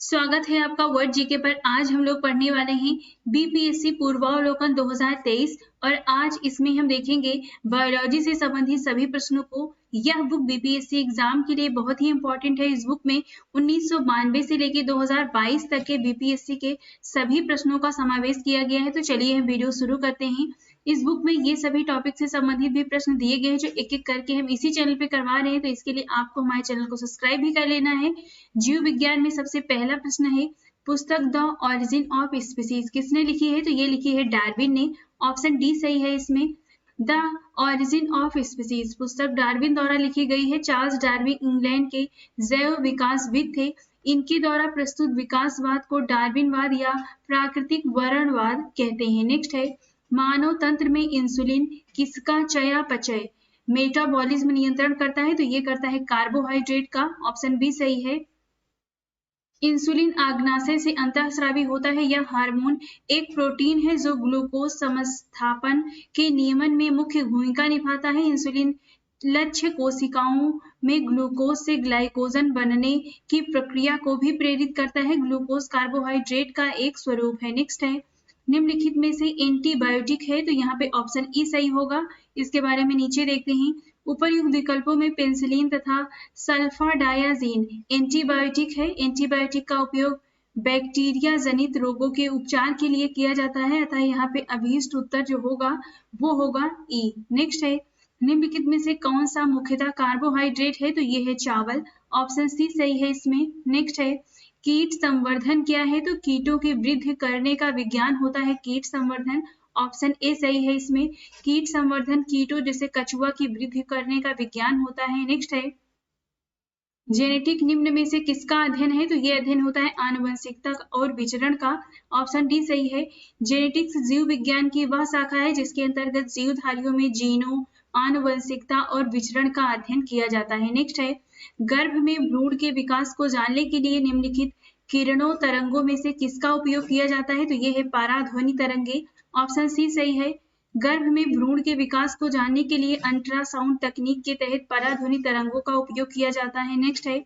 स्वागत है आपका वर्ड जीके पर। आज हम लोग पढ़ने वाले हैं बीपीएससी पूर्वावलोकन 2023 और आज इसमें हम देखेंगे बायोलॉजी से संबंधित सभी प्रश्नों को। यह बुक बीपीएससी एग्जाम के लिए बहुत ही इंपॉर्टेंट है। इस बुक में 1992 से लेकर 2022 तक के बीपीएससी के सभी प्रश्नों का समावेश किया गया है। तो चलिए हम वीडियो शुरू करते हैं। इस बुक में ये सभी टॉपिक से संबंधित भी प्रश्न दिए गए हैं जो एक एक करके हम इसी चैनल पे करवा रहे हैं। तो इसके लिए आपको हमारे चैनल को सब्सक्राइब भी कर लेना है। जीव विज्ञान में सबसे पहला प्रश्न है, पुस्तक द ऑरिजिन ऑफ स्पीसीज किसने लिखी है? तो ये लिखी है डार्विन ने। ऑप्शन डी सही है इसमें। द ऑरिजिन ऑफ स्पीसीज पुस्तक डार्विन द्वारा लिखी गई है। चार्ल्स डार्विन इंग्लैंड के जैव विकासविद थे। इनके द्वारा प्रस्तुत विकासवाद को डार्विनवाद या प्राकृतिक वर्णवाद कहते हैं। नेक्स्ट है, मानव तंत्र में इंसुलिन किसका चयापचय मेटाबॉलिज्म नियंत्रण करता है? तो ये करता है कार्बोहाइड्रेट का। ऑप्शन बी सही है। इंसुलिन आग्नाशय से अंतःस्रावी होता है। यह हार्मोन एक प्रोटीन है जो ग्लूकोज समस्थापन के नियमन में मुख्य भूमिका निभाता है। इंसुलिन लक्ष्य कोशिकाओं में ग्लूकोज से ग्लाइकोजन बनने की प्रक्रिया को भी प्रेरित करता है। ग्लूकोज कार्बोहाइड्रेट का एक स्वरूप है। नेक्स्ट है, निम्नलिखित में से एंटीबायोटिक है? तो यहाँ पे ऑप्शन ई सही होगा। इसके बारे में नीचे देखते हैं। उपर्युक्त विकल्पों में पेनिसिलिन तथा सल्फाडायाजीन एंटीबायोटिक है। एंटीबायोटिक का उपयोग बैक्टीरिया जनित रोगों के उपचार के लिए किया जाता है, अतः यहाँ पे अभीष्ट उत्तर जो होगा वो होगा ई। नेक्स्ट है, निम्नलिखित में से कौन सा मुख्यतः कार्बोहाइड्रेट है? तो ये है चावल। ऑप्शन सी सही है इसमें। नेक्स्ट है, कीट संवर्धन क्या है? तो कीटों की वृद्धि करने का विज्ञान होता है कीट संवर्धन। ऑप्शन ए सही है इसमें। कीट संवर्धन कीटों जैसे कछुआ की वृद्धि करने का विज्ञान होता है। नेक्स्ट है, जेनेटिक निम्न में से किसका अध्ययन है? तो ये अध्ययन होता है आनुवंशिकता और विचरण का। ऑप्शन डी सही है। जेनेटिक्स जीव विज्ञान की वह शाखा है जिसके अंतर्गत जीवधारियों में जीनों, आनुवंशिकता और विचरण का अध्ययन किया जाता है। नेक्स्ट है, गर्भ में भ्रूण के विकास को जानने के लिए निम्नलिखित किरणों तरंगों में से किसका उपयोग किया जाता है? तो ये है पराध्वनि तरंगे। ऑप्शन सी सही है। गर्भ में भ्रूण के विकास को जानने के लिए अल्ट्रासाउंड तकनीक के तहत पराध्वनि तरंगों का उपयोग किया जाता है। नेक्स्ट है,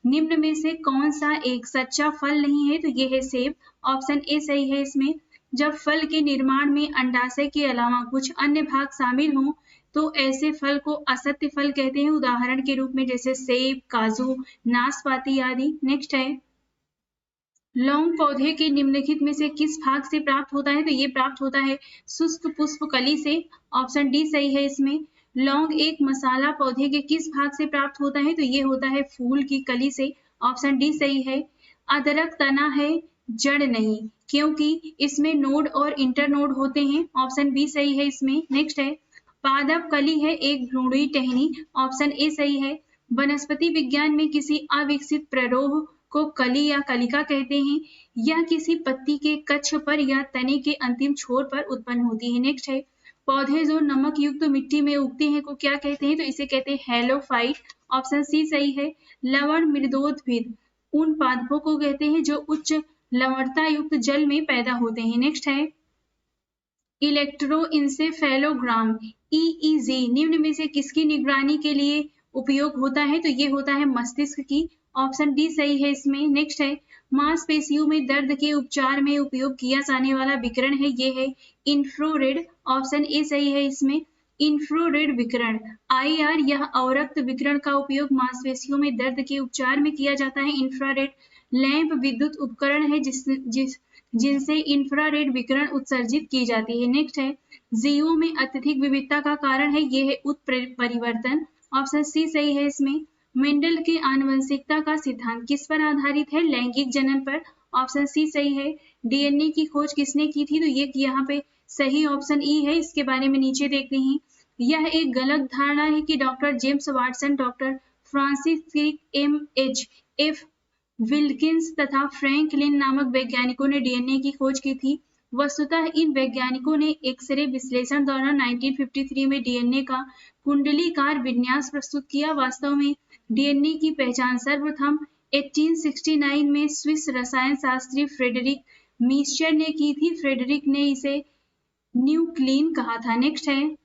निम्न में से कौन सा एक सच्चा फल नहीं है? तो ये है सेब। ऑप्शन ए सही है इसमें। जब फल के निर्माण में अंडाशय के अलावा कुछ अन्य भाग शामिल हों तो ऐसे फल को असत्य फल कहते हैं, उदाहरण के रूप में जैसे सेब, काजू, नाशपाती आदि। नेक्स्ट है, लौंग पौधे के निम्नलिखित में से किस भाग से प्राप्त होता है? तो ये प्राप्त होता है शुष्क पुष्प कली से। ऑप्शन डी सही है इसमें। लौंग एक मसाला पौधे के किस भाग से प्राप्त होता है? तो ये होता है फूल की कली से। ऑप्शन डी सही है। अदरक तना है, जड़ नहीं, क्योंकि इसमें नोड और इंटरनोड होते हैं। ऑप्शन बी सही है इसमें। नेक्स्ट है, पादप कली है एक भ्रूणी टहनी। ऑप्शन ए सही है। वनस्पति विज्ञान में किसी अविकसित प्ररोह को कली या कलिका कहते हैं। यह किसी पत्ती के कक्ष पर या तने के अंतिम छोर पर उत्पन्न होती है। नेक्स्ट है, पौधे जो नमक युक्त मिट्टी में उगते हैं को क्या कहते हैं? तो इसे कहते हैं हेलोफाइट। ऑप्शन सी सही है। लवण मृदोद्भिद उन पादपों को कहते हैं जो उच्च लवणता युक्त जल में पैदा होते हैं। नेक्स्ट है, इलेक्ट्रोइंसेफेलोग्राम EEG निम्न में से किसकी निगरानी के लिए उपयोग होता है? तो ये होता है मस्तिष्क की। ऑप्शन डी सही है इसमें। नेक्स्ट है, मांसपेशियों में दर्द के उपचार में उपयोग किया जाने वाला विकिरण है, ये है इंफ्रारेड। ऑप्शन ए सही है इसमें। इंफ्रारेड विकिरण IR यह अवरक्त विकिरण का उपयोग मांसपेशियों में दर्द के उपचार में किया जाता है। इंफ्रारेड लैंप विद्युत उपकरण है जिनसे इंफ्रारेड विकिरण उत्सर्जित की जाती है। नेक्स्ट है, जीवों में अत्यधिक विविधता का कारण है, ये है उत्परिवर्तन। ऑप्शन सी सही है इसमें। मेंडल के आनुवंशिकता का सिद्धांत किस पर आधारित है? लैंगिक जनन पर। ऑप्शन सी सही है। DNA की खोज किसने की थी? तो ये यहाँ पे सही ऑप्शन ई है। इसके बारे में नीचे देखते हैं। यह एक गलत धारणा है कि doctor James Watson, doctor Francis Crick, MH Wilkins तथा फ्रैंकलिन नामक वैज्ञानिकों ने DNA की खोज की थी। वस्तुतः इन वैज्ञानिकों ने एक्सरे विश्लेषण द्वारा 1953 में DNA का कुंडलीकार विन्यास प्रस्तुत किया। वास्तव में DNA की पहचान सर्वप्रथम 1869 में स्विस रसायन शास्त्री फ्रेडरिक मीस्चर ने की थी। फ्रेडरिक ने इसे न्यूक्लिन कहा था। नेक्स्ट है,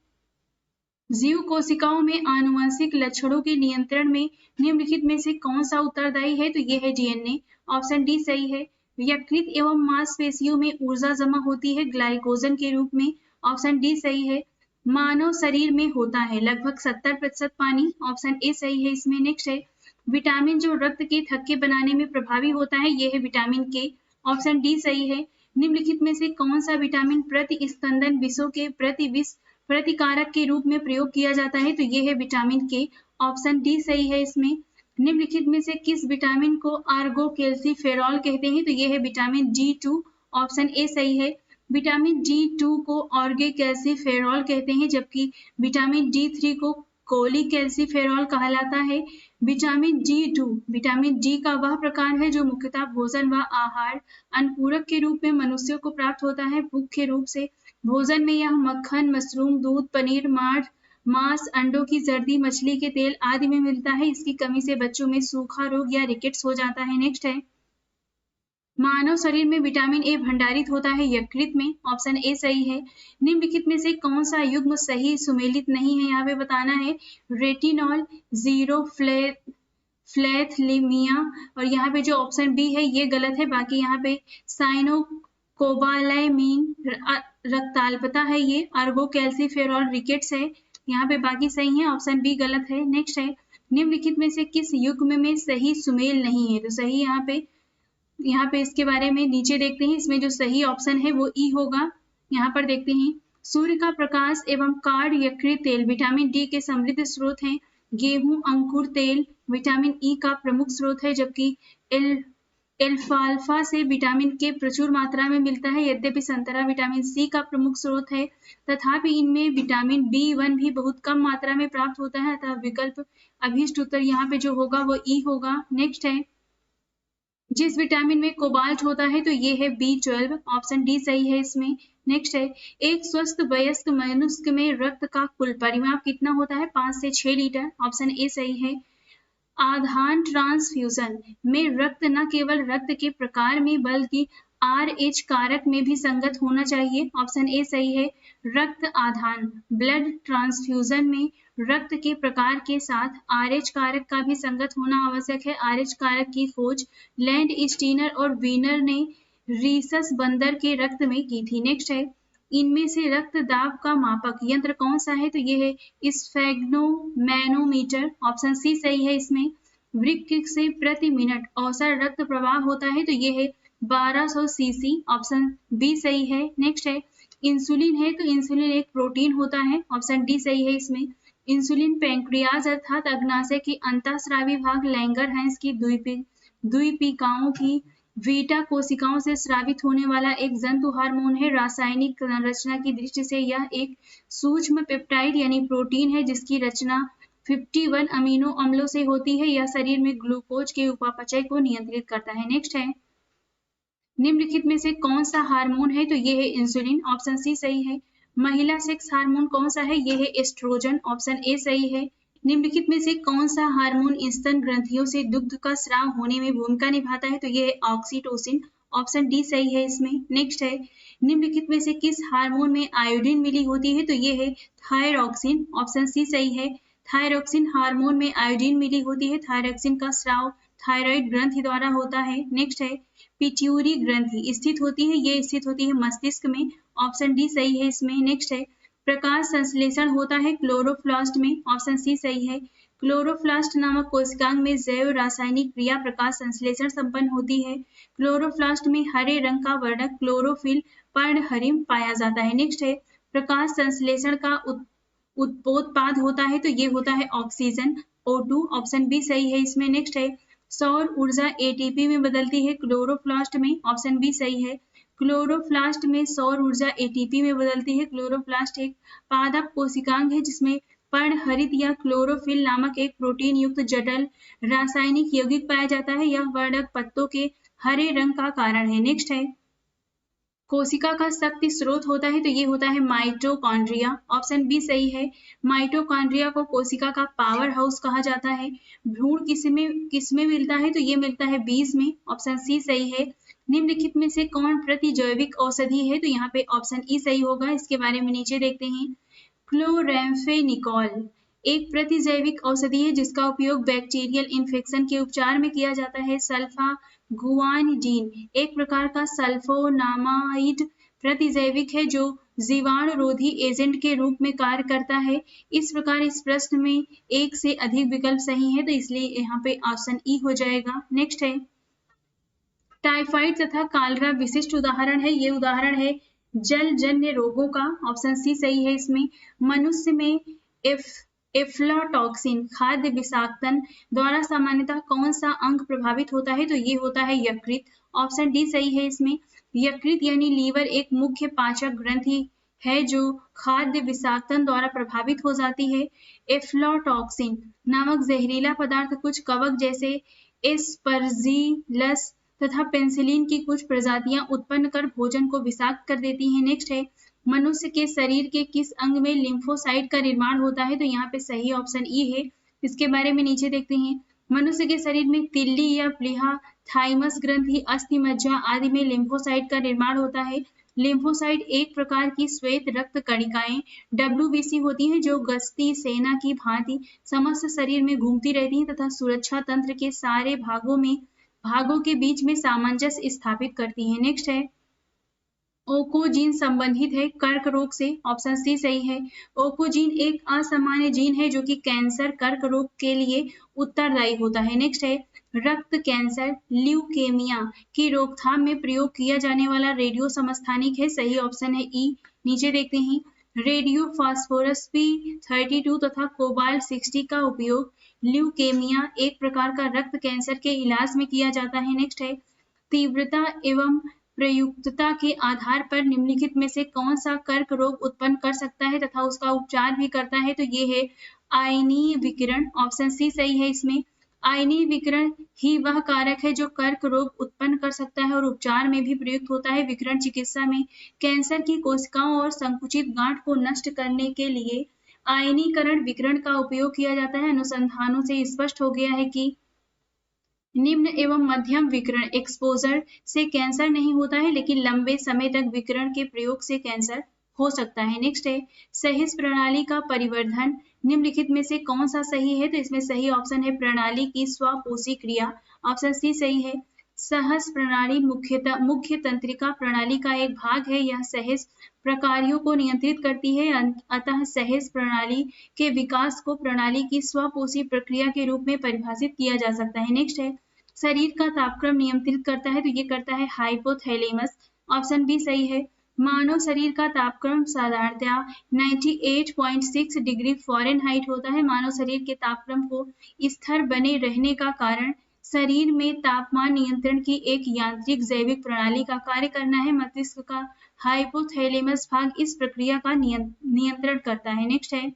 जीव कोशिकाओं में आनुवंशिक लक्षणों के नियंत्रण में निम्नलिखित में से कौन सा उत्तरदायी है? तो ये है DNA। ऑप्शन डी सही है। यकृत एवं मांसपेशियों में ऊर्जा जमा होती है ग्लाइकोजन के रूप में, ऑप्शन डी सही है। मानव शरीर में होता है लगभग 70% पानी, ऑप्शन ए सही है इसमें। नेक्स्ट है विटामिन जो रक्त के थक्के बनाने में प्रभावी होता है, यह है विटामिन के, ऑप्शन डी सही है। निम्नलिखित में से कौन सा विटामिन प्रति स्तंदन विषों के प्रति विष प्रतिकारक के रूप में प्रयोग किया जाता है, तो यह है विटामिन के, ऑप्शन डी सही है इसमें। निम्नलिखित में से किस विटामिन को आर्गोकैल्सिफेरॉल कहते हैं, तो यह है विटामिन D2, ऑप्शन ए सही है। विटामिन D2 को ऑर्गेकैल्सिफेरॉल कहते हैं, जबकि विटामिन D3 को कोलिकैल्सिफेरॉल कहलाता है। विटामिन D2 विटामिन डी का वह प्रकार है जो मुख्यतः भोजन व आहार अनुपूरक के रूप में मनुष्यों को प्राप्त होता है। मुख्य रूप से भोजन में यह मक्खन, मशरूम, दूध, पनीर, मांस, अंडों की जर्दी, मछली के तेल आदि में मिलता है। इसकी कमी से बच्चों में सूखा रोग या रिकेट्स हो जाता है। नेक्स्ट है मानव शरीर में विटामिन ए भंडारित होता है यकृत में, ऑप्शन ए सही है। निम्नलिखित में से कौन सा युग्म सही सुमेलित नहीं है, यहाँ पे बताना है। रेटिनॉल, फ्लैथलीमिया, और यहाँ पे जो ऑप्शन बी है ये गलत है। बाकी यहाँ पे साइनोकोबालैमिन रक्ताल्पता है, ये आर्गोकैल्सिफेरॉल रिकेट्स है। यहाँ पे बाकी सही है, ऑप्शन बी गलत है। नेक्स्ट है निम्नलिखित में से किस युग्म में सही सुमेल नहीं है, तो सही यहाँ पे इसके बारे में नीचे देखते हैं। इसमें जो सही ऑप्शन है वो ई होगा। यहाँ पर देखते हैं सूर्य का प्रकाश एवं कार्ड यकृत तेल विटामिन डी के समृद्ध स्रोत हैं। गेहूं अंकुर तेल विटामिन ई का प्रमुख स्रोत है, जबकि एल्फाल्फा से विटामिन के प्रचुर मात्रा में मिलता है। यद्यपि संतरा विटामिन सी का प्रमुख स्रोत है, तथापि इनमें विटामिन B1 भी बहुत कम मात्रा में प्राप्त होता है। अतः विकल्प अभीष्ट उत्तर यहाँ पे जो होगा वो ई होगा। नेक्स्ट है जिस विटामिन में कोबाल्ट होता है, तो ये है B12, ऑप्शन डी सही है इसमें। नेक्स्ट है एक स्वस्थ वयस्क मनुष्य में रक्त का कुल परिमाप कितना होता है, 5 से 6 लीटर, ऑप्शन ए सही है। आधान ट्रांसफ्यूजन में रक्त न केवल रक्त के प्रकार में बल्कि RH कारक में भी संगत होना चाहिए, ऑप्शन ए सही है। रक्त आधान ब्लड ट्रांसफ्यूजन में रक्त के प्रकार के साथ RH कारक का भी संगत होना आवश्यक है। RH कारक की खोज लैंड स्टीनर और वीनर ने रीसस बंदर के रक्त में की थी। नेक्स्ट है इनमें से रक्त दाब का मापक यंत्र कौन सा है, तो ये है स्फेग्नोमैनोमीटर, ऑप्शन सी सही है इसमें। वृक्क से प्रति मिनट औसत रक्त प्रवाह होता है, तो ये है 1200 सीसी, ऑप्शन बी सही है। नेक्स्ट है इंसुलिन है, तो इंसुलिन एक प्रोटीन होता है, ऑप्शन डी सही है इसमें। इंसुलिन पैंक्रियाज अर्थात अग्नाशय की अंतःस्रावी भाग लैंगरहैंस की द्वीपिकाओं की बीटा कोशिकाओं से स्रावित होने वाला एक जंतु हार्मोन है। रासायनिक संरचना की दृष्टि से यह एक सूक्ष्म पेप्टाइड यानी प्रोटीन है, जिसकी रचना 51 अमीनो अम्लों से होती है। यह शरीर में ग्लूकोज के उपापचय को नियंत्रित करता है। नेक्स्ट है निम्नलिखित में से कौन सा हार्मोन है, तो ये है इंसुलिन, ऑप्शन सी सही है। महिला सेक्स हार्मोन कौन सा है, ये है एस्ट्रोजन, ऑप्शन ए सही है। निम्नलिखित में से कौन सा हार्मोन स्तन ग्रंथियों से दुग्ध का स्राव होने में भूमिका निभाता है, तो ये है ऑक्सीटोसिन, ऑप्शन डी सही है इसमें। नेक्स्ट है निम्नलिखित में से किस हार्मोन में आयोडीन मिली होती है, तो ये है थायरॉक्सिन, ऑप्शन सी सही है। थायरॉक्सिन हार्मोन में आयोडीन मिली होती है। थायरॉक्सिन का स्राव थायराइड ग्रंथि द्वारा होता है। नेक्स्ट है पिट्यूटरी ग्रंथि स्थित होती है, ये स्थित होती है मस्तिष्क में, ऑप्शन डी सही है इसमें। नेक्स्ट है प्रकाश संश्लेषण होता है क्लोरोप्लास्ट में, ऑप्शन सी सही है। क्लोरोप्लास्ट नामक कोशिकांग में जैव रासायनिक क्रिया प्रकाश संश्लेषण संपन्न होती है। क्लोरोप्लास्ट में हरे रंग का वर्णक क्लोरोफिल पर्णहरिम पाया जाता है। नेक्स्ट है प्रकाश संश्लेषण का उत्पोत्पाद होता है, तो ये होता है ऑक्सीजन O2, ऑप्शन बी सही है इसमें। नेक्स्ट है सौर ऊर्जा ATP में बदलती है क्लोरोप्लास्ट में, ऑप्शन बी सही है। क्लोरोप्लास्ट में सौर ऊर्जा ATP में बदलती है। क्लोरोप्लास्ट एक पादप कोशिकांग है जिसमें पर्णहरित या क्लोरोफिल नामक एक प्रोटीन युक्त जटिल रासायनिक यौगिक पाया जाता है। यह वर्णक पत्तों के हरे रंग का कारण है। नेक्स्ट है कोशिका का शक्ति स्रोत होता है, तो ये होता है माइटोकॉन्ड्रिया, ऑप्शन बी सही है। माइटोकॉन्ड्रिया को कोशिका का पावर हाउस कहा जाता है। भ्रूण किसमें मिलता है, तो ये मिलता है बीज में, ऑप्शन सी सही है। निम्नलिखित में से कौन प्रतिजैविक औषधि है, तो यहाँ पे ऑप्शन ई सही होगा। इसके बारे में नीचे देखते हैं क्लोरेम्फेनिकोल एक प्रतिजैविक औषधि है जिसका उपयोग बैक्टीरियल इन्फेक्शन के उपचार में किया जाता है। सल्फा गुआनिडीन एक प्रकार का सल्फोनामाइड प्रतिजैविक है जो जीवाणुरोधी एजेंट के रूप में कार्य करता है। इस प्रकार इस प्रश्न में एक से अधिक विकल्प सही है, तो इसलिए यहाँ पे ऑप्शन ई हो जाएगा। नेक्स्ट है टाइफाइड तथा कालरा विशिष्ट उदाहरण है। ये उदाहरण है जलजन्य रोगों का। ऑप्शन सी सही है इसमें। मनुष्य में एफ्लाटॉक्सिन खाद्य विषाक्तन द्वारा सामान्यतः कौन सा अंग प्रभावित होता है, तो ये होता है यकृत। ऑप्शन डी सही है इसमें। यकृत यानी लीवर एक मुख्य पाचक ग्रंथि है जो खाद्य विषाक्तन द्वारा प्रभावित हो जाती है। एफ्लाटॉक्सिन नामक जहरीला पदार्थ कुछ कवक जैसे एस्परजिलस तथा पेनिसिलिन की कुछ प्रजातियां उत्पन्न कर भोजन को विषाक्त कर देती हैं। नेक्स्ट है मनुष्य के शरीर के किस अंग में लिम्फोसाइट का निर्माण होता है, तो यहाँ पे सही ऑप्शन ई है। इसके बारे में नीचे देखते हैं। मनुष्य के शरीर में तिल्ली या प्लीहा, थाइमस ग्रंथि, अस्थि मज्जा आदि में लिम्फोसाइट का निर्माण होता है। लिम्फोसाइट एक प्रकार की श्वेत रक्त कणिकाएं WBC होती हैं जो गश्ती सेना की भांति समस्त शरीर में घूमती रहती हैं तथा सुरक्षा तंत्र के सारे भागों के बीच में सामंजस्य स्थापित करती हैं। नेक्स्ट है ओकोजीन संबंधित है कर्क रोग से। ऑप्शन सी सही है। ओकोजीन एक असामान्य जीन है जो कि कैंसर कर्क रोग के लिए उत्तरदायी होता है। नेक्स्ट है रक्त कैंसर ल्यूकेमिया की रोकथाम में प्रयोग किया जाने वाला रेडियो समस्थानिक है। सही ऑप्शन है ई। नीचे देखते हैं रेडियो फास्फोरस P32 तथा कोबाल्ट 60 का उपयोग ल्यूकेमिया एक प्रकार का रक्त कैंसर के इलाज में किया जाता है। नेक्स्ट है तीव्रता एवं प्रयुक्तता के आधार पर निम्नलिखित में से कौन सा कर्क रोग उत्पन्न कर सकता है तथा उसका उपचार भी करता है, तो ये है आयनीय विकिरण। ऑप्शन सी सही है इसमें। आयनीय विकिरण ही वह कारक है जो कर्क रोग उत्पन्न कर सकता है और उपचार में भी प्रयुक्त होता है। विकिरण चिकित्सा में कैंसर की कोशिकाओं और संकुचित गांठ को नष्ट करने के लिए आयनीकरण विकिरण का उपयोग किया जाता है। अनुसंधानों से स्पष्ट हो गया है कि निम्न एवं मध्यम विकिरण एक्सपोजर से कैंसर नहीं होता है, लेकिन लंबे समय तक विकिरण के प्रयोग से कैंसर हो सकता है। नेक्स्ट है सहज प्रणाली का परिवर्धन निम्नलिखित में से कौन सा सही है, तो इसमें सही ऑप्शन है प्रणाली की स्वपोषी क्रिया। ऑप्शन सी सही है। सहज प्रणाली मुख्य तंत्रिका प्रणाली का एक भाग है। यह सहज प्रकार्यों को नियंत्रित करती है, अतः सहज प्रणाली के विकास को प्रणाली की स्वपोषी प्रक्रिया के रूप में परिभाषित किया जा सकता है। नेक्स्ट है शरीर का तापक्रम नियंत्रित करता है, तो ये करता है हाइपोथैलेमस। ऑप्शन बी सही है। मानव शरीर का तापक्रम साधारणतया 98.6 डिग्री फ़ारेनहाइट होता है। मानव शरीर के तापक्रम को स्थिर बने रहने का कारण शरीर में तापमान नियंत्रण की एक यांत्रिक जैविक प्रणाली का कार्य करना है। मस्तिष्क का हाइपोथैलेमस भाग इस प्रक्रिया का नियंत्रण करता है। नेक्स्ट है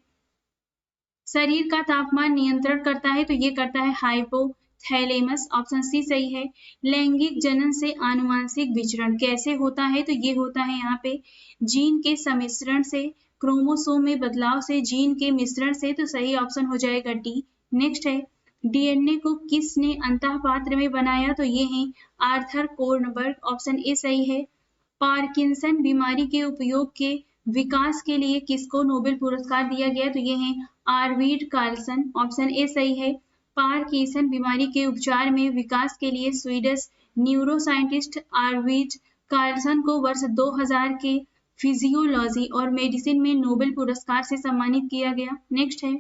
शरीर का तापमान नियंत्रण करता है, तो ये करता है हाइपोथैलेमस। ऑप्शन सी सही है। लैंगिक जनन से आनुवंशिक विचरण कैसे होता है, तो ये होता है यहाँ पे जीन के सम्मिश्रण से, क्रोमोसोम में बदलाव से, जीन के मिश्रण से, तो सही ऑप्शन हो जाएगा डी। नेक्स्ट है डीएनए को किसने अंतःपात्र में बनाया, तो ये है आर्थर कोर्नबर्ग। ऑप्शन ए सही है। पार्किंसन बीमारी के उपयोग के विकास के लिए किसको नोबेल पुरस्कार दिया गया, तो ये है आर्विड कार्लसन। ऑप्शन ए सही है। पार्किंसन बीमारी के उपचार में विकास के लिए स्वीडिश न्यूरोसाइंटिस्ट आर्विड कार्लसन को वर्ष 2000 के फिजियोलॉजी और मेडिसिन में नोबेल पुरस्कार से सम्मानित किया गया। नेक्स्ट है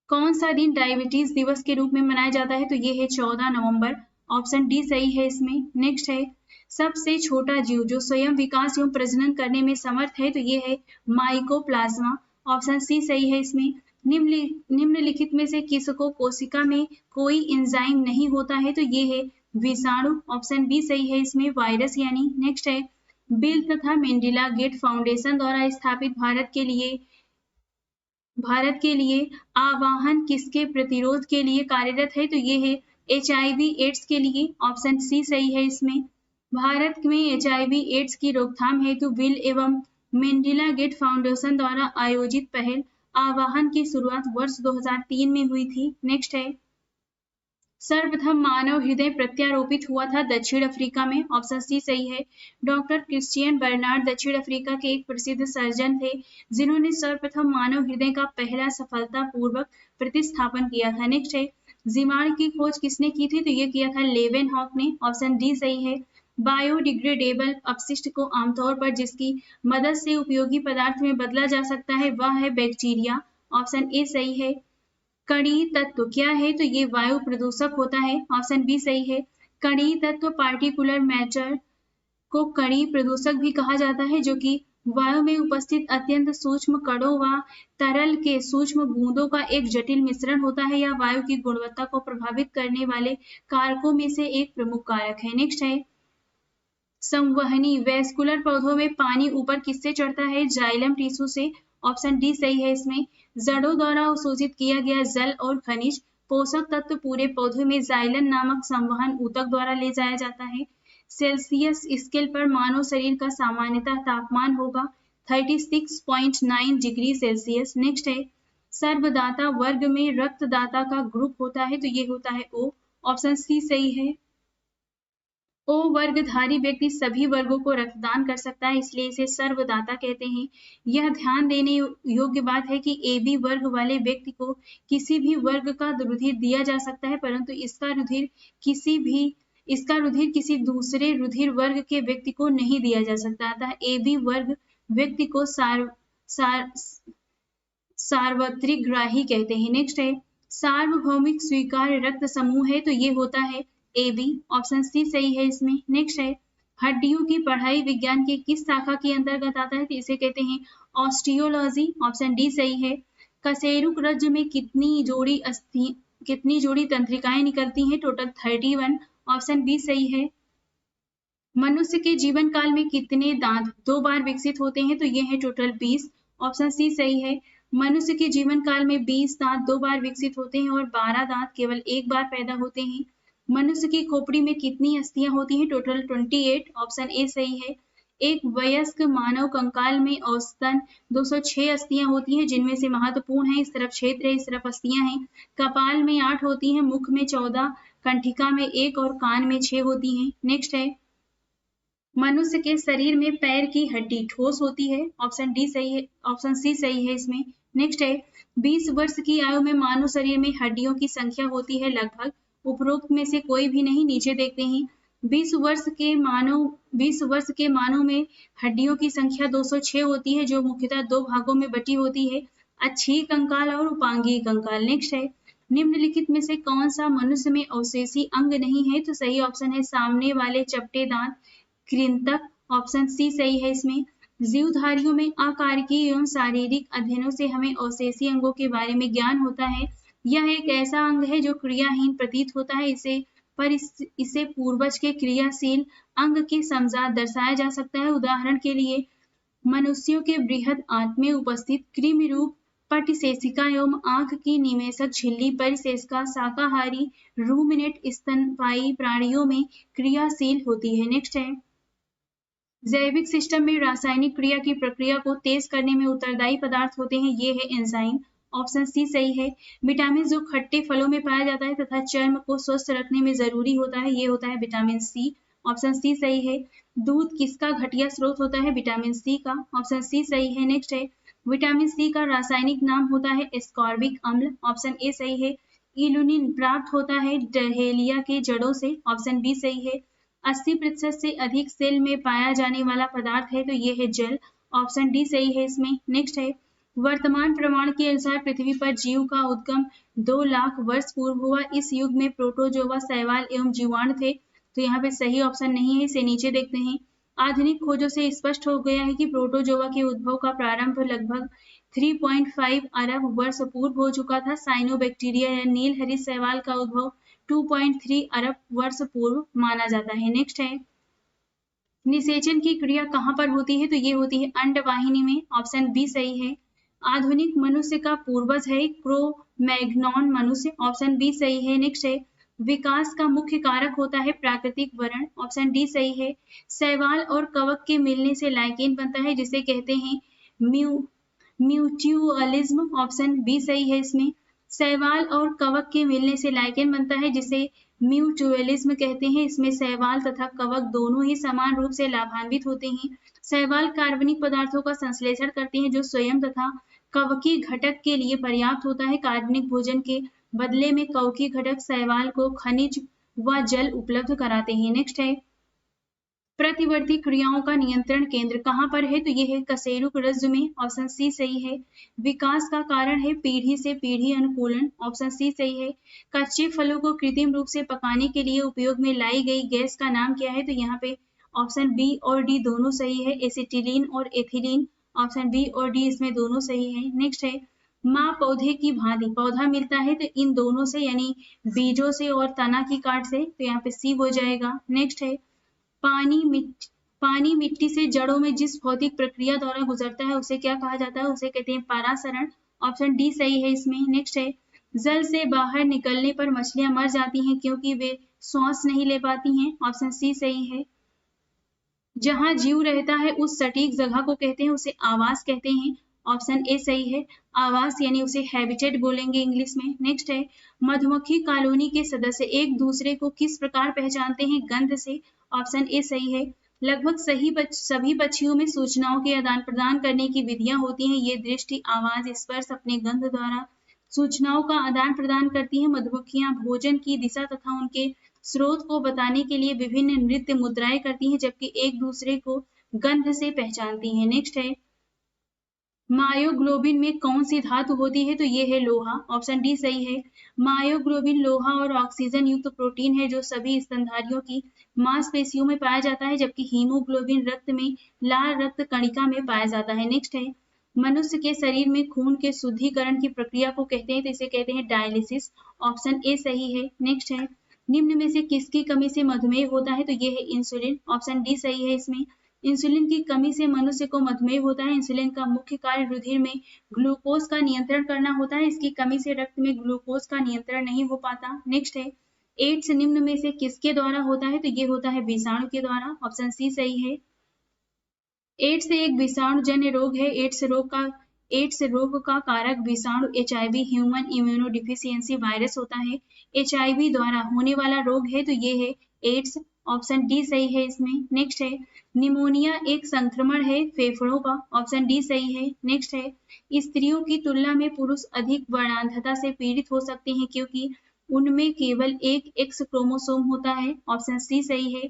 कौन सा दिन डायबिटीज दिवस के रूप में मनाया जाता है, तो ये है 14 नवंबर। ऑप्शन डी सही है इसमें। नेक्स्ट है सबसे छोटा जीव जो स्वयं विकास एवं प्रजनन करने में समर्थ है, तो ये है माइकोप्लाज्मा। ऑप्शन सी सही है इसमें। निम्नलिखित में से किसको कोशिका में कोई एंजाइम नहीं होता है, तो ये है विषाणु। ऑप्शन बी सही है इसमें वायरस यानी। नेक्स्ट है बिल तथा मेंडिला गेट फाउंडेशन द्वारा स्थापित भारत के लिए आवाहन किसके प्रतिरोध के लिए कार्यरत है, तो ये है HIV एड्स के लिए। ऑप्शन सी सही है इसमें। भारत में HIV एड्स की रोकथाम हेतु बिल एवं मेंडिला गेट फाउंडेशन द्वारा आयोजित पहल आवाहन की शुरुआत वर्ष 2003 में हुई थी। नेक्स्ट है सर्वप्रथम मानव हृदय प्रत्यारोपित हुआ था दक्षिण अफ्रीका में। ऑप्शन सी सही है। डॉक्टर क्रिश्चियन बर्नार्ड दक्षिण अफ्रीका के एक प्रसिद्ध सर्जन थे जिन्होंने सर्वप्रथम मानव हृदय का पहला सफलतापूर्वक प्रतिस्थापन किया था। नेक्स्ट है जीवाणु की खोज किसने की थी? तो ये किया था लेवेनहॉक ने। ऑप्शन डी सही है। बायोडिग्रेडेबल अपशिष्ट को आमतौर पर जिसकी मदद से उपयोगी पदार्थ में बदला जा सकता है वह है बैक्टीरिया। ऑप्शन ए सही है। कणीय तत्व क्या है? तो ये वायु प्रदूषक होता है। ऑप्शन बी सही है। कणीय तत्व पार्टिकुलर मैटर को कणीय प्रदूषक भी कहा जाता है, जो कि वायु में उपस्थित अत्यंत सूक्ष्म कणों व तरल के सूक्ष्म बूंदों का एक जटिल मिश्रण होता है। यह वायु की गुणवत्ता को प्रभावित करने वाले कारकों में से एक प्रमुख कारक है। नेक्स्ट है संवहनी वैस्कुलर पौधों में पानी ऊपर किससे चढ़ता है? जाइलम टिश्यू से। ऑप्शन डी सही है इसमें। जड़ों द्वारा अवशोषित किया गया जल और खनिज पोषक तत्व पूरे पौधे में जाइलन नामक संवहन ऊतक द्वारा ले जाया जाता है। सेल्सियस स्केल पर मानव शरीर का सामान्यतः तापमान होगा 36.9 डिग्री सेल्सियस। नेक्स्ट है सर्वदाता वर्ग में रक्तदाता का ग्रुप होता है, तो ये होता है ओ। ऑप्शन सी सही है। ओ वर्गधारी व्यक्ति सभी वर्गों को रक्तदान कर सकता है, इसलिए इसे सर्वदाता कहते हैं। यह ध्यान देने योग्य बात है कि ए बी वर्ग वाले व्यक्ति को किसी भी वर्ग का रुधिर दिया जा सकता है, परंतु इसका रुधिर किसी दूसरे रुधिर वर्ग के व्यक्ति को नहीं दिया जा सकता। अतः ए बी वर्ग व्यक्ति को सार्वत्रिक ग्राही कहते हैं। नेक्स्ट है सार्वभौमिक स्वीकार्य रक्त समूह है, तो ये होता है ए बी। ऑप्शन सी सही है इसमें। नेक्स्ट है हड्डियों की पढ़ाई विज्ञान की किस शाखा के अंतर्गत आता है? तो इसे कहते हैं ऑस्टियोलॉजी। ऑप्शन डी सही है। कशेरुक रज्जु में कितनी जोड़ी तंत्रिकाएं निकलती हैं? टोटल 31। ऑप्शन बी सही है। मनुष्य के जीवन काल में कितने दांत 2 बार विकसित होते हैं? तो ये है टोटल 20। ऑप्शन सी सही है। मनुष्य के जीवन काल में 20 दांत 2 बार विकसित होते हैं और 12 दांत केवल एक बार पैदा होते हैं। मनुष्य की खोपड़ी में कितनी अस्थियां होती हैं? टोटल 28। ऑप्शन ए सही है। एक वयस्क मानव कंकाल में औसतन 206 अस्थियां होती हैं, जिनमें से महत्वपूर्ण है इस तरफ क्षेत्र है, इस तरफ अस्थियां हैं। कपाल में 8 होती हैं, मुख में 14, कंठिका में 1 और कान में 6 होती हैं। नेक्स्ट है मनुष्य के शरीर में पैर की हड्डी ठोस होती है। ऑप्शन डी सही है। ऑप्शन सी सही है इसमें। नेक्स्ट है 20 वर्ष की आयु में मानव शरीर में हड्डियों की संख्या होती है लगभग उपरोक्त में से कोई भी नहीं। नीचे देखते हैं 20 वर्ष के मानव में हड्डियों की संख्या 206 होती है, जो मुख्यतः 2 भागों में बटी होती है, अच्छी कंकाल और उपांगीय कंकाल। नेक्स्ट है निम्नलिखित में से कौन सा मनुष्य में अवशेषी अंग नहीं है? तो सही ऑप्शन है सामने वाले चपटे दांत कृंतक। ऑप्शन सी सही है इसमें। जीवधारियों में अकार्यकीय एवं शारीरिक अध्ययनों से हमें अवशेषी अंगों के बारे में ज्ञान होता है। यह एक ऐसा अंग है जो क्रियाहीन प्रतीत होता है, इसे पूर्वज के क्रियाशील अंग के समजात दर्शाया जा सकता है। उदाहरण के लिए मनुष्यों के बृहद आंत में उपस्थित कृमि रूप पटशेषिका एवं आंख की निमेषक झिल्ली परिशेषिका शाकाहारी रूमिनेट स्तनपायी प्राणियों में क्रियाशील होती है। नेक्स्ट है जैविक सिस्टम में रासायनिक क्रिया की प्रक्रिया को तेज करने में उत्तरदायी पदार्थ होते हैं, ये है एंजाइम। ऑप्शन सी सही है। विटामिन जो खट्टे फलों में पाया जाता है तथा चर्म को स्वस्थ रखने में जरूरी होता है, ये होता है विटामिन सी। ऑप्शन सी सही है। दूध किसका घटिया स्रोत होता है? विटामिन सी का। ऑप्शन सी सही है। नेक्स्ट है विटामिन सी का रासायनिक नाम होता है एस्कॉर्बिक अम्ल। ऑप्शन ए सही है। इल्यूनिन प्राप्त होता है डहेलिया के जड़ों से। ऑप्शन बी सही है। 80% से अधिक सेल में पाया जाने वाला पदार्थ है, तो ये है जल। ऑप्शन डी सही है इसमें। नेक्स्ट है वर्तमान प्रमाण के अनुसार पृथ्वी पर जीव का उद्गम 2 लाख वर्ष पूर्व हुआ। इस युग में प्रोटोजोआ शैवाल एवं जीवाणु थे, तो यहाँ पे सही ऑप्शन नहीं है। इसे नीचे देखते हैं आधुनिक खोजों से स्पष्ट हो गया है कि प्रोटोजोआ के उद्भव का प्रारंभ लगभग 3.5 अरब वर्ष पूर्व हो चुका था। साइनोबैक्टीरिया या नील हरित शैवाल का उद्भव 2.3 अरब वर्ष पूर्व माना जाता है। नेक्स्ट है निषेचन की क्रिया कहाँ पर होती है? तो ये होती है अंडवाहिनी में। ऑप्शन बी सही है। आधुनिक मनुष्य का पूर्वज है क्रो-मैग्नॉन मनुष्य। ऑप्शन बी सही है। नेक्स्ट है विकास का मुख्य कारक होता है प्राकृतिक वर्ण। ऑप्शन डी सही है। शैवाल और कवक के मिलने से लाइकेन बनता है, जिसे कहते हैं म्यूट्यूअलिज्म। ऑप्शन बी सही है इसमें। शैवाल और कवक के मिलने से लाइकेन बनता है, जिसे म्यूट्यूअलिज्म कहते हैं। इसमें शैवाल तथा कवक दोनों ही समान रूप से लाभान्वित होते हैं। शैवाल कार्बनिक पदार्थों का संश्लेषण करते हैं, जो स्वयं तथा कवकीय घटक के लिए पर्याप्त होता है। कार्बनिक भोजन के बदले में कवकी घटक शैवाल को खनिज व जल उपलब्ध कराते हैं। नेक्स्ट है प्रतिवर्ती क्रियाओं का नियंत्रण केंद्र कहाँ पर है? तो यह है कशेरुक रज्जु में, ऑप्शन सी सही है। विकास का कारण है पीढ़ी से पीढ़ी अनुकूलन, ऑप्शन सी सही है। कच्चे फलों को कृत्रिम रूप से पकाने के लिए उपयोग में लाई गई गैस का नाम क्या है? तो यहाँ पे ऑप्शन बी और डी दोनों सही है, एसिटिलीन और एथिलीन, ऑप्शन बी और डी इसमें दोनों सही है। नेक्स्ट है माँ पौधे की भांति, पौधा मिलता है तो इन दोनों से यानी बीजों से और तना की काट से, तो यहाँ पे सी हो जाएगा। नेक्स्ट है पानी मिट्टी से जड़ों में जिस भौतिक प्रक्रिया द्वारा गुजरता है उसे क्या कहा जाता है? उसे कहते हैं परासरण, ऑप्शन डी सही है इसमें। नेक्स्ट है जल से बाहर निकलने पर मछलियां मर जाती हैं क्योंकि वे श्वास नहीं ले पाती हैं, ऑप्शन सी सही है। जहां जीव रहता है उस सटीक जगह को कहते हैं, उसे आवास कहते हैं, ऑप्शन ए सही है। आवास यानी उसे हैबिटेट बोलेंगे इंग्लिश में। नेक्स्ट है मधुमक्खी कॉलोनी के सदस्य एक दूसरे को किस प्रकार पहचानते हैं? गंध से, ऑप्शन ए सही है। लगभग सभी पक्षियों में सूचनाओं के आदान प्रदान करने की विधियां होती हैं। ये दृष्टि, आवाज, स्पर्श अपने गंध द्वारा सूचनाओं का आदान प्रदान करती हैं। मधुमक्खियां भोजन की दिशा तथा उनके स्रोत को बताने के लिए विभिन्न नृत्य मुद्राएं करती हैं, जबकि एक दूसरे को गंध से पहचानती हैं। नेक्स्ट है मायोग्लोबिन में कौन सी धातु होती है? तो ये है लोहा, ऑप्शन डी सही है। मायोग्लोबिन लोहा और ऑक्सीजन युक्त प्रोटीन है जो सभी स्तनधारियों की मांसपेशियों में पाया जाता है, जबकि हीमोग्लोबिन रक्त में लाल रक्त कणिका में पाया जाता है। नेक्स्ट है मनुष्य के शरीर में खून के शुद्धिकरण की प्रक्रिया को कहते हैं, तो इसे कहते हैं डायलिसिस, ऑप्शन ए सही है। नेक्स्ट है निम्न में से किसकी कमी से मधुमेह होता है? तो ये है इंसुलिन, ऑप्शन डी सही है इसमें। इंसुलिन की कमी से मनुष्य को मधुमेह होता है। इंसुलिन का मुख्य कार्य रुधिर में ग्लूकोज का नियंत्रण करना होता है। इसकी कमी से रक्त में ग्लूकोज का नियंत्रण नहीं हो पाता। नेक्स्ट है एड्स निम्न में से किसके द्वारा होता है? तो ये होता है विषाणु के द्वारा, ऑप्शन सी सही है। एड्स एक विषाणुजन्य रोग है। एड्स रोग का कारक विषाणु HIV ह्यूमन इम्यूनोडिफिशियंसी वायरस होता है। HIV द्वारा होने वाला रोग है, तो ये है एड्स, ऑप्शन डी सही है इसमें। नेक्स्ट है निमोनिया एक संक्रमण है फेफड़ों का, ऑप्शन डी सही है। नेक्स्ट है स्त्रियों की तुलना में पुरुष अधिक वर्णांधता से पीड़ित हो सकते हैं क्योंकि उनमें केवल एक एक्स क्रोमोसोम होता है, ऑप्शन सी सही है।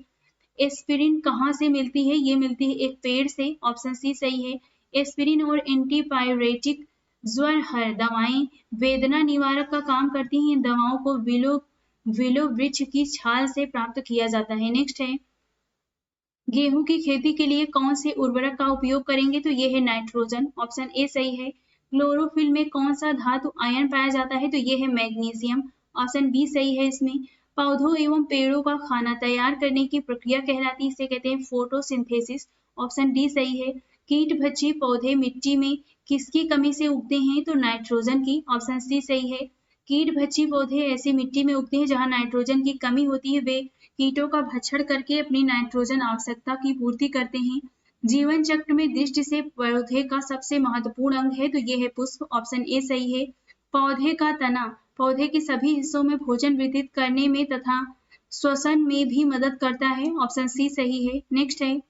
एस्पिरिन कहाँ से मिलती है? ये मिलती है एक पेड़ से, ऑप्शन सी सही है। एस्पिरिन और एंटीपायरेटिक ज्वर हर दवाएं वेदना निवारक का काम करती हैं। इन दवाओं को विलो वृक्ष की छाल से प्राप्त किया जाता है। नेक्स्ट है गेहूं की खेती के लिए कौन से उर्वरक का उपयोग करेंगे? तो ये है नाइट्रोजन, ऑप्शन ए सही है। क्लोरोफिल में कौन सा धातु आयन पाया जाता है? तो ये है मैग्नीशियम, ऑप्शन बी सही है इसमें। पौधों एवं पेड़ों का खाना तैयार करने की प्रक्रिया कहलाती है, इसे कहते हैं फोटोसिंथेसिस, ऑप्शन डी सही है। कीट भक्षी पौधे मिट्टी में किसकी कमी से उगते हैं? तो नाइट्रोजन की, ऑप्शन सी सही है। कीट भक्षी पौधे ऐसी मिट्टी में उगते हैं जहां नाइट्रोजन की कमी होती है। वे कीटों का भक्षण करके अपनी नाइट्रोजन आवश्यकता की पूर्ति करते हैं। जीवन चक्र में दृष्टि से पौधे का सबसे महत्वपूर्ण अंग है, तो ये है पुष्प, ऑप्शन ए सही है। पौधे का तना पौधे के सभी हिस्सों में भोजन वितरित करने में तथा श्वसन में भी मदद करता है, ऑप्शन सी सही है। नेक्स्ट है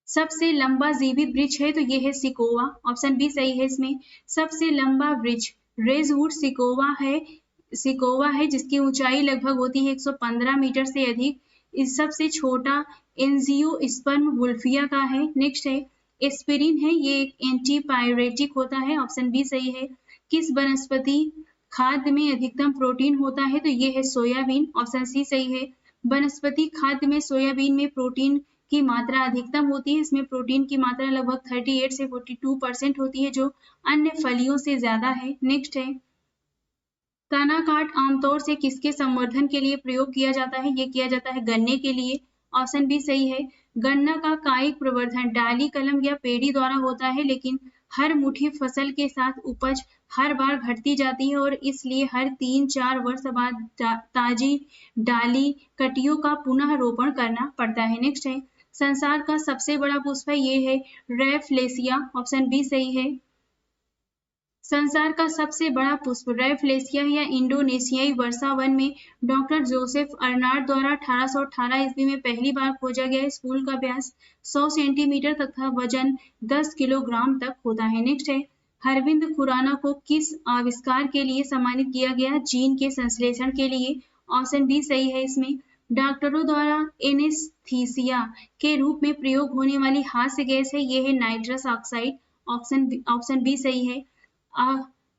सबसे लंबा जीवित वृक्ष है, तो ये है सिकोवा, ऑप्शन बी सही है इसमें। सबसे लंबा वृक्ष रेजवुड सिकोवा है जिसकी ऊंचाई लगभग होती है 115 मीटर से अधिक। इस सबसे छोटा एंजियोस्पर्म वुल्फिया का है। नेक्स्ट है एस्पिरिन है, ये एक एंटीपायरेटिक होता है, ऑप्शन बी सही है। किस वनस्पति खाद्य में अधिकतम प्रोटीन होता है? तो ये है सोयाबीन, ऑप्शन सी सही है। वनस्पति खाद्य में सोयाबीन में प्रोटीन की मात्रा अधिकतम होती है। इसमें प्रोटीन की मात्रा लगभग 38 से 42% होती है, जो अन्य फलियों से ज्यादा है। नेक्स्ट है तना काट आमतौर से किसके संवर्धन के लिए प्रयोग किया जाता है? ये किया जाता है गन्ने के लिए, ऑप्शन बी सही है। गन्ना का कायिक प्रवर्धन डाली कलम या पेड़ी द्वारा होता है, लेकिन हर मुट्ठी फसल के साथ उपज हर बार घटती जाती है और इसलिए हर 3-4 वर्ष बाद ताजी डाली कटियों का पुनः रोपण करना पड़ता है। नेक्स्ट है संसार का सबसे बड़ा पुष्प है, ये है रैफलेसिया, ऑप्शन बी सही है। संसार का सबसे बड़ा पुष्प रैफलेसिया या इंडोनेशियाई वर्षा वन में डॉक्टर जोसेफ अर्नाल्ड द्वारा 1818 ईस्वी में पहली बार खोजा गया। इस फूल का व्यास 100 सेंटीमीटर तथा वजन 10 किलोग्राम तक होता है। नेक्स्ट है अरविंद खुराना को किस आविष्कार के लिए सम्मानित किया गया? जीन के संश्लेषण के लिए। ऑप्शन बी सही है इसमें। डॉक्टरों द्वारा एनेस्थीसिया के रूप में प्रयोग होने वाली हास्य गैस है, यह है नाइट्रस ऑक्साइड। ऑप्शन बी सही है।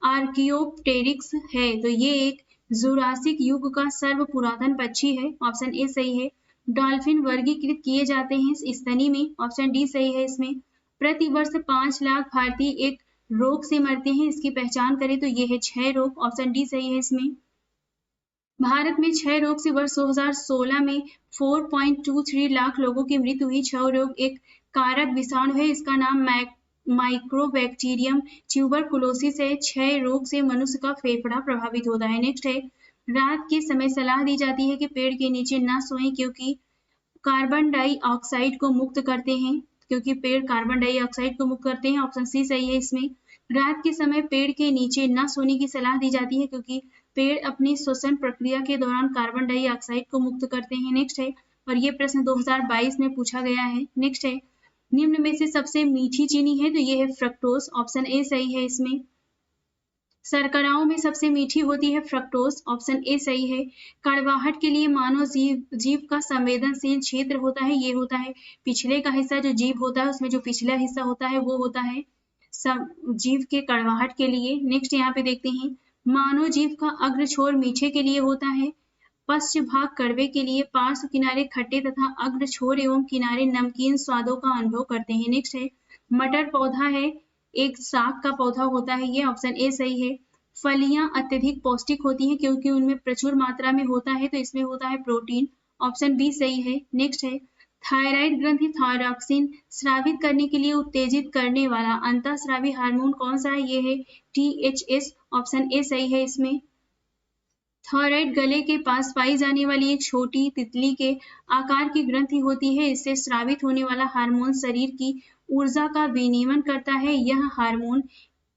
आर्कियोप्टेरिक्स है तो ये एक जुरासिक युग का सर्व पुरातन पक्षी है। ऑप्शन ए सही है। डॉल्फिन वर्गीकृत किए जाते हैं स्तनी में। ऑप्शन डी सही है इसमें। प्रतिवर्ष 5 लाख भारतीय एक रोग से मरते हैं, इसकी पहचान करें तो यह है क्षय रोग। ऑप्शन डी सही है इसमें। भारत में क्षय रोग से वर्ष 2016 में 4.23 लाख लोगों की मृत्यु हुई। क्षय रोग एक कारक विषाणु है, इसका नाम माइक्रोबैक्टीरियम ट्यूबरकुलोसिस है। क्षय रोग से मनुष्य का फेफड़ा प्रभावित होता है। नेक्स्ट है, रात के समय सलाह दी जाती है कि पेड़ के नीचे न सोएं क्योंकि कार्बन डाइऑक्साइड को मुक्त करते हैं, क्योंकि पेड़ कार्बन डाइऑक्साइड को मुक्त करते हैं। ऑप्शन सी सही है इसमें। रात के समय पेड़ के नीचे न सोने की सलाह दी जाती है क्योंकि पेड़ अपनी श्वसन प्रक्रिया के दौरान कार्बन डाइऑक्साइड को मुक्त करते हैं। नेक्स्ट है, और ये प्रश्न 2022 में पूछा गया है। नेक्स्ट है, निम्न में से सबसे मीठी चीनी है तो ये है फ्रक्टोज। ऑप्शन ए सही है इसमें। शर्कराओं में सबसे मीठी होती है फ्रक्टोज। ऑप्शन ए सही है। कड़वाहट के लिए मानव जीव का संवेदनशील क्षेत्र होता है, ये होता है पिछले का हिस्सा, जो जीव होता है उसमें जो पिछला हिस्सा होता है वो होता है जीव के कड़वाहट के लिए। नेक्स्ट यहाँ पे देखते हैं, मानव जीव का अग्र छोर मीठे के लिए होता है, पश्च भाग कड़वे के लिए, पार्श्व किनारे खट्टे तथा अग्र छोर एवं किनारे नमकीन स्वादों का अनुभव करते हैं। नेक्स्ट है, मटर पौधा है, एक साग का पौधा होता है ये। ऑप्शन ए सही है। फलियां अत्यधिक पौष्टिक होती हैं क्योंकि उनमें प्रचुर मात्रा में होता है, तो इसमें होता है प्रोटीन। ऑप्शन बी सही है। नेक्स्ट है, थायराइड ग्रंथि थायरॉक्सिन स्रावित करने के लिए उत्तेजित करने वाला अंतःस्रावी हार्मोन कौन सा है? ये है THS। ऑप्शन ए सही है इसमें। थायराइड गले के पास पाई जाने वाली एक छोटी तितली के आकार की ग्रंथि होती है, इससे स्रावित होने वाला हार्मोन शरीर की ऊर्जा का विनियमन करता है, यह हार्मोन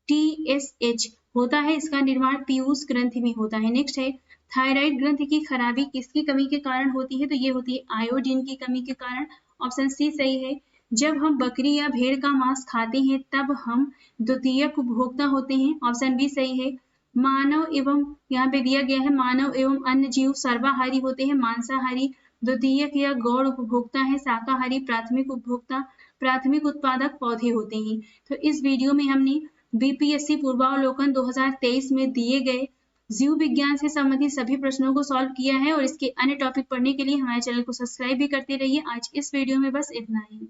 TSH होता है, इसका निर्माण पीयूष ग्रंथि में होता है। नेक्स्ट है, थायराइड ग्रंथि की खराबी किसकी कमी के कारण होती है? तो ये होती है आयोडीन की कमी के कारण। ऑप्शन सी सही है। जब हम बकरी या भेड़ का मांस खाते हैं तब हम द्वितीयक उपभोक्ता होते हैं। ऑप्शन बी सही है। मानव एवं यहाँ पे दिया गया है मानव एवं अन्य जीव सर्वाहारी होते हैं, मांसाहारी द्वितीयक या गौण उपभोक्ता है, शाकाहारी प्राथमिक उपभोक्ता, प्राथमिक उत्पादक पौधे होते हैं। तो इस वीडियो में हमने BPSC पूर्वावलोकन 2023 में दिए गए जीव विज्ञान से संबंधित सभी प्रश्नों को सॉल्व किया है, और इसके अन्य टॉपिक पढ़ने के लिए हमारे चैनल को सब्सक्राइब भी करते रहिए। आज इस वीडियो में बस इतना ही।